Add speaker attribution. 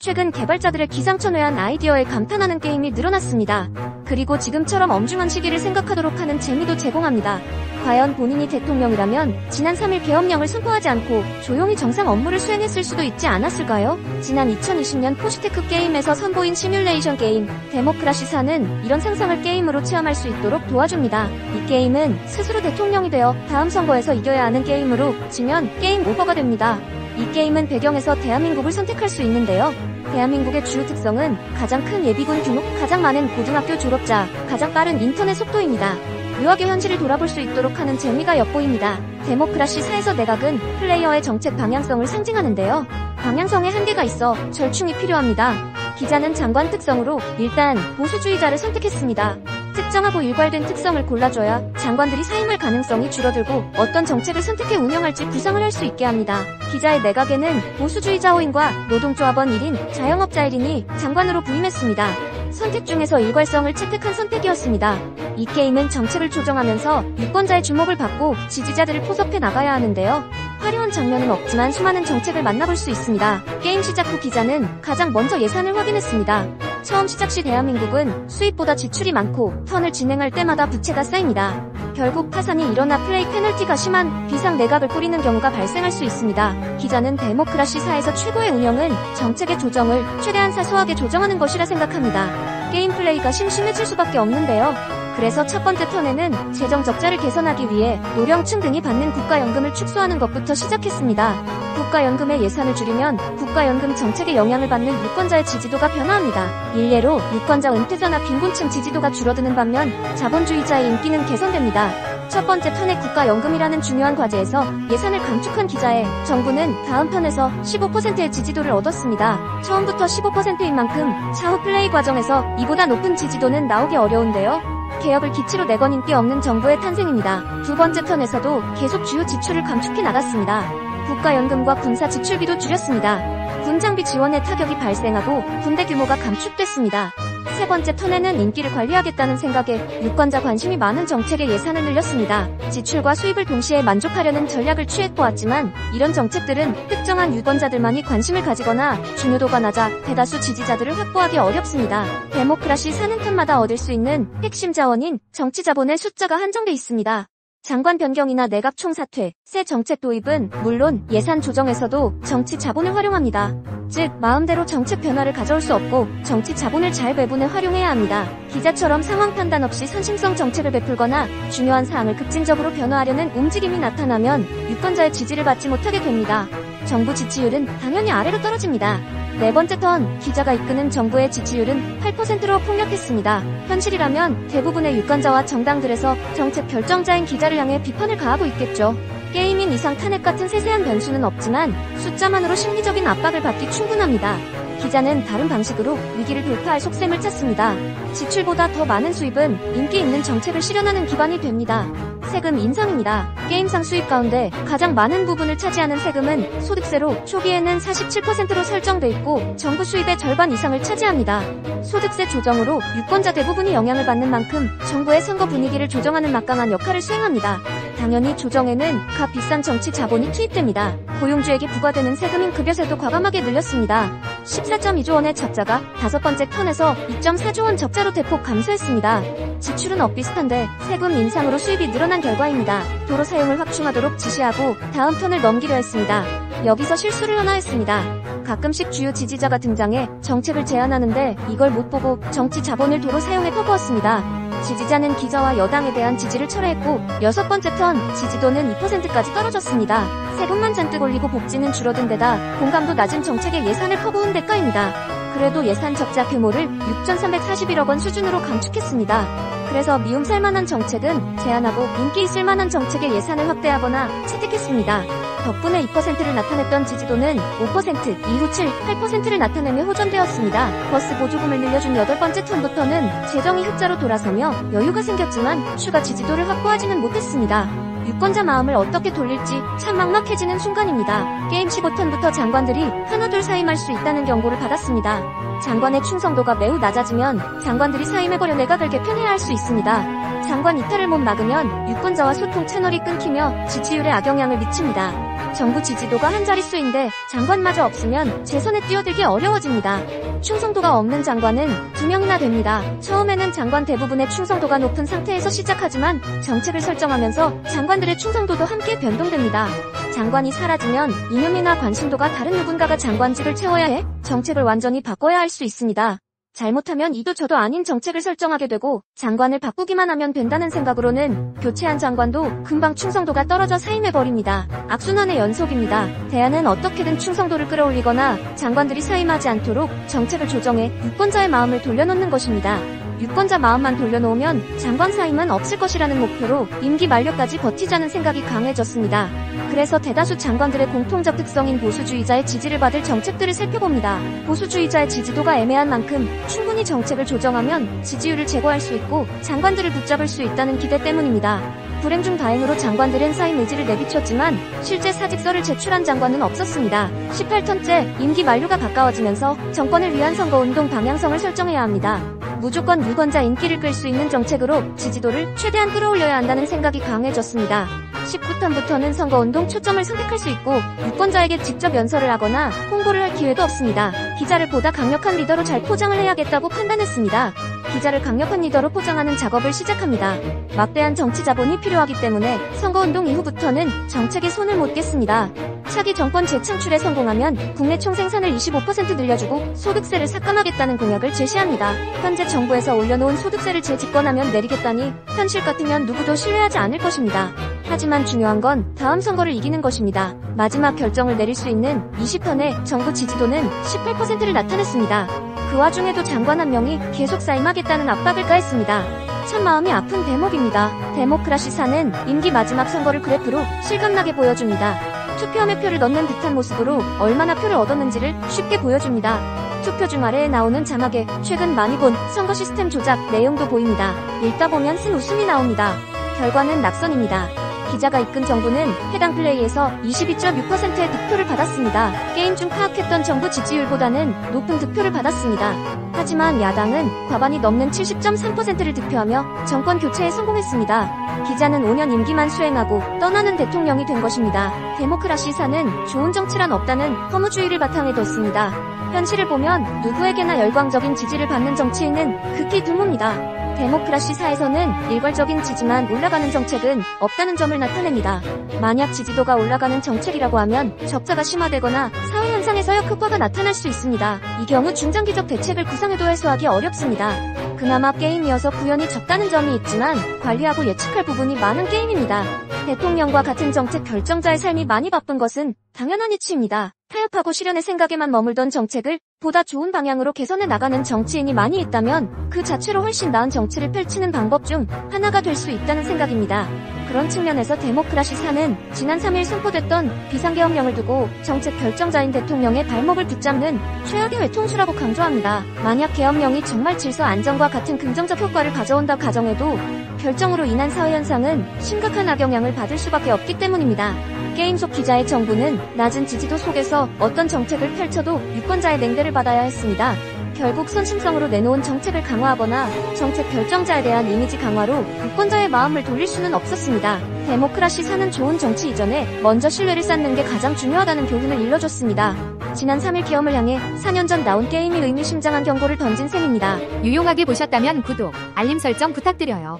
Speaker 1: 최근 개발자들의 기상천외한 아이디어에 감탄하는 게임이 늘어났습니다. 그리고 지금처럼 엄중한 시기를 생각하도록 하는 재미도 제공합니다. 과연 본인이 대통령이라면 지난 3일 계엄령을 선포하지 않고 조용히 정상 업무를 수행했을 수도 있지 않았을까요? 지난 2020년 포시테크 게임에서 선보인 시뮬레이션 게임 데모크라시 4는 이런 상상을 게임으로 체험할 수 있도록 도와줍니다. 이 게임은 스스로 대통령이 되어 다음 선거에서 이겨야 하는 게임으로 지면 게임 오버가 됩니다. 이 게임은 배경에서 대한민국을 선택할 수 있는데요. 대한민국의 주요 특성은 가장 큰 예비군 규모, 가장 많은 고등학교 졸업자, 가장 빠른 인터넷 속도입니다. 묘하게 현실을 돌아볼 수 있도록 하는 재미가 엿보입니다. 데모크라시 4에서 내각은 플레이어의 정책 방향성을 상징하는데요. 방향성에 한계가 있어 절충이 필요합니다. 기자는 장관 특성으로 일단 보수주의자를 선택했습니다. 특정하고 일괄된 특성을 골라줘야 장관들이 사임할 가능성이 줄어들고 어떤 정책을 선택해 운영할지 구상을 할 수 있게 합니다. 기자의 내각에는 보수주의자 5인과 노동조합원 1인, 자영업자 1인이 장관으로 부임했습니다. 선택 중에서 일괄성을 채택한 선택이었습니다. 이 게임은 정책을 조정하면서 유권자의 주목을 받고 지지자들을 포섭해 나가야 하는데요. 화려한 장면은 없지만 수많은 정책을 만나볼 수 있습니다. 게임 시작 후 기자는 가장 먼저 예산을 확인했습니다. 처음 시작 시 대한민국은 수입보다 지출이 많고 턴을 진행할 때마다 부채가 쌓입니다. 결국 파산이 일어나 플레이 페널티가 심한 비상 내각을 꾸리는 경우가 발생할 수 있습니다. 기자는 데모크라시 4에서 최고의 운영은 정책의 조정을 최대한 사소하게 조정하는 것이라 생각합니다. 게임 플레이가 심심해질 수밖에 없는데요. 그래서 첫 번째 턴에는 재정 적자를 개선하기 위해 노령층 등이 받는 국가연금을 축소하는 것부터 시작했습니다. 국가연금의 예산을 줄이면 국가연금 정책에 영향을 받는 유권자의 지지도가 변화합니다. 일례로 유권자 은퇴자나 빈곤층 지지도가 줄어드는 반면 자본주의자의 인기는 개선됩니다. 첫 번째 턴의 국가연금이라는 중요한 과제에서 예산을 감축한 기자의 정부는 다음 턴에서 15%의 지지도를 얻었습니다. 처음부터 15%인 만큼 차후 플레이 과정에서 이보다 높은 지지도는 나오기 어려운데요. 개혁을 기치로 내건 인기 없는 정부의 탄생입니다. 두 번째 턴에서도 계속 주요 지출을 감축해 나갔습니다. 국가연금과 군사 지출비도 줄였습니다. 군장비 지원에 타격이 발생하고 군대 규모가 감축됐습니다. 세 번째 턴에는 인기를 관리하겠다는 생각에 유권자 관심이 많은 정책에 예산을 늘렸습니다. 지출과 수입을 동시에 만족하려는 전략을 취해보았지만 이런 정책들은 특정한 유권자들만이 관심을 가지거나 중요도가 낮아 대다수 지지자들을 확보하기 어렵습니다. 데모크라시 4는 턴마다 얻을 수 있는 핵심 자원인 정치 자본의 숫자가 한정돼 있습니다. 장관 변경이나 내각 총사퇴, 새 정책 도입은 물론 예산 조정에서도 정치 자본을 활용합니다. 즉, 마음대로 정책 변화를 가져올 수 없고 정치 자본을 잘 배분해 활용해야 합니다. 기자처럼 상황 판단 없이 선심성 정책을 베풀거나 중요한 사항을 급진적으로 변화하려는 움직임이 나타나면 유권자의 지지를 받지 못하게 됩니다. 정부 지지율은 당연히 아래로 떨어집니다. 네 번째 턴, 기자가 이끄는 정부의 지지율은 8%로 폭락했습니다. 현실이라면 대부분의 유권자와 정당들에서 정책 결정자인 기자를 향해 비판을 가하고 있겠죠. 게임인 이상 탄핵 같은 세세한 변수는 없지만 숫자만으로 심리적인 압박을 받기 충분합니다. 기자는 다른 방식으로 위기를 돌파할 속셈을 찾습니다. 지출보다 더 많은 수입은 인기 있는 정책을 실현하는 기반이 됩니다. 세금 인상입니다. 게임상 수입 가운데 가장 많은 부분을 차지하는 세금은 소득세로 초기에는 47%로 설정돼 있고 정부 수입의 절반 이상을 차지합니다. 소득세 조정으로 유권자 대부분이 영향을 받는 만큼 정부의 선거 분위기를 조정하는 막강한 역할을 수행합니다. 당연히 조정에는 값 비싼 정치 자본이 투입됩니다. 고용주에게 부과되는 세금인 급여세도 과감하게 늘렸습니다. 14.2조 원의 적자가 다섯 번째 턴에서 2.4조 원 적자로 대폭 감소했습니다. 지출은 엇비슷한데 세금 인상으로 수입이 늘어난 결과입니다. 도로 사용을 확충하도록 지시하고 다음 턴을 넘기려 했습니다. 여기서 실수를 하나 했습니다. 가끔씩 주요 지지자가 등장해 정책을 제안하는데 이걸 못 보고 정치 자본을 도로 사용에 퍼부었습니다. 지지자는 기자와 여당에 대한 지지를 철회했고 여섯 번째 턴 지지도는 2%까지 떨어졌습니다. 세금만 잔뜩 올리고 복지는 줄어든 데다 공감도 낮은 정책에 예산을 퍼부은 대가입니다. 그래도 예산 적자 규모를 6,341억 원 수준으로 감축했습니다. 그래서 미움 살만한 정책은 제한하고 인기 있을 만한 정책에 예산을 확대하거나 채택했습니다. 덕분에 2%를 나타냈던 지지도는 5%, 이후 7, 8%를 나타내며 호전되었습니다. 버스 보조금을 늘려준 여덟 번째 턴부터는 재정이 흑자로 돌아서며 여유가 생겼지만 추가 지지도를 확보하지는 못했습니다. 유권자 마음을 어떻게 돌릴지 참 막막해지는 순간입니다. 게임 15턴부터 장관들이 하나둘 사임할 수 있다는 경고를 받았습니다. 장관의 충성도가 매우 낮아지면 장관들이 사임해버려 내각을 개편해야 할 수 있습니다. 장관 이탈을 못 막으면 유권자와 소통 채널이 끊기며 지지율에 악영향을 미칩니다. 정부 지지도가 한 자릿수인데 장관마저 없으면 재선에 뛰어들기 어려워집니다. 충성도가 없는 장관은 2명이나 됩니다. 처음에는 장관 대부분의 충성도가 높은 상태에서 시작하지만 정책을 설정하면서 장관들의 충성도도 함께 변동됩니다. 장관이 사라지면 이념이나 관심도가 다른 누군가가 장관직을 채워야 해 정책을 완전히 바꿔야 할 수 있습니다. 잘못하면 이도 저도 아닌 정책을 설정하게 되고 장관을 바꾸기만 하면 된다는 생각으로는 교체한 장관도 금방 충성도가 떨어져 사임해버립니다. 악순환의 연속입니다. 대안은 어떻게든 충성도를 끌어올리거나 장관들이 사임하지 않도록 정책을 조정해 유권자의 마음을 돌려놓는 것입니다. 유권자 마음만 돌려놓으면 장관 사임은 없을 것이라는 목표로 임기 만료까지 버티자는 생각이 강해졌습니다. 그래서 대다수 장관들의 공통적 특성인 보수주의자의 지지를 받을 정책들을 살펴봅니다. 보수주의자의 지지도가 애매한 만큼 충분히 정책을 조정하면 지지율을 제고할 수 있고 장관들을 붙잡을 수 있다는 기대 때문입니다. 불행 중 다행으로 장관들은 사임 의지를 내비쳤지만 실제 사직서를 제출한 장관은 없었습니다. 18턴째 임기 만료가 가까워지면서 정권을 위한 선거운동 방향성을 설정해야 합니다. 무조건 유권자 인기를 끌 수 있는 정책으로 지지도를 최대한 끌어올려야 한다는 생각이 강해졌습니다. 19턴부터는 선거운동 초점을 선택할 수 있고 유권자에게 직접 연설을 하거나 홍보를 할 기회도 없습니다. 기자를 보다 강력한 리더로 잘 포장을 해야겠다고 판단했습니다. 기자를 강력한 리더로 포장하는 작업을 시작합니다. 막대한 정치 자본이 필요하기 때문에 선거운동 이후부터는 정책에 손을 못 댔습니다. 차기 정권 재창출에 성공하면 국내 총생산을 25% 늘려주고 소득세를 삭감하겠다는 공약을 제시합니다. 현재 정부에서 올려놓은 소득세를 재집권하면 내리겠다니 현실 같으면 누구도 신뢰하지 않을 것입니다. 하지만 중요한 건 다음 선거를 이기는 것입니다. 마지막 결정을 내릴 수 있는 20턴의 정부 지지도는 18%를 나타냈습니다. 그 와중에도 장관 한 명이 계속 사임하겠다는 압박을 가했습니다. 참 마음이 아픈 대목입니다. 데모크라시사는 임기 마지막 선거를 그래프로 실감나게 보여줍니다. 투표함에 표를 넣는 듯한 모습으로 얼마나 표를 얻었는지를 쉽게 보여줍니다. 투표 중 아래에 나오는 자막에 최근 많이 본 선거 시스템 조작 내용도 보입니다. 읽다 보면 쓴 웃음이 나옵니다. 결과는 낙선입니다. 기자가 이끈 정부는 해당 플레이에서 22.6%의 득표를 받았습니다. 게임 중 파악했던 정부 지지율보다는 높은 득표를 받았습니다. 하지만 야당은 과반이 넘는 70.3%를 득표하며 정권 교체에 성공했습니다. 기자는 5년 임기만 수행하고 떠나는 대통령이 된 것입니다. 데모크라시사는 좋은 정치란 없다는 허무주의를 바탕에 뒀습니다. 현실을 보면 누구에게나 열광적인 지지를 받는 정치인은 극히 드뭅니다. 데모크라시사에서는 일괄적인 지지만 올라가는 정책은 없다는 점을 나타냅니다. 만약 지지도가 올라가는 정책이라고 하면 적자가 심화되거나 사회현상에서 역효과가 나타날 수 있습니다. 이 경우 중장기적 대책을 구상해도 해소하기 어렵습니다. 그나마 게임이어서 구현이 적다는 점이 있지만 관리하고 예측할 부분이 많은 게임입니다. 대통령과 같은 정책 결정자의 삶이 많이 바쁜 것은 당연한 이치입니다. 타협하고 실현의 생각에만 머물던 정책을 보다 좋은 방향으로 개선해 나가는 정치인이 많이 있다면 그 자체로 훨씬 나은 정치를 펼치는 방법 중 하나가 될 수 있다는 생각입니다. 그런 측면에서 데모크라시사는 지난 3일 선포됐던 비상계엄령을 두고 정책 결정자인 대통령의 발목을 붙잡는 최악의 외통수라고 강조합니다. 만약 계엄령이 정말 질서 안정과 같은 긍정적 효과를 가져온다 가정해도 결정으로 인한 사회현상은 심각한 악영향을 받을 수밖에 없기 때문입니다. 게임 속 기자의 정부는 낮은 지지도 속에서 어떤 정책을 펼쳐도 유권자의 냉대를 받아야 했습니다. 결국 선심성으로 내놓은 정책을 강화하거나 정책 결정자에 대한 이미지 강화로 유권자의 마음을 돌릴 수는 없었습니다. 데모크라시사는 좋은 정치 이전에 먼저 신뢰를 쌓는 게 가장 중요하다는 교훈을 일러줬습니다. 지난 3일 계엄을 향해 4년 전 나온 게임이 의미심장한 경고를 던진 셈입니다.
Speaker 2: 유용하게 보셨다면 구독, 알림 설정 부탁드려요.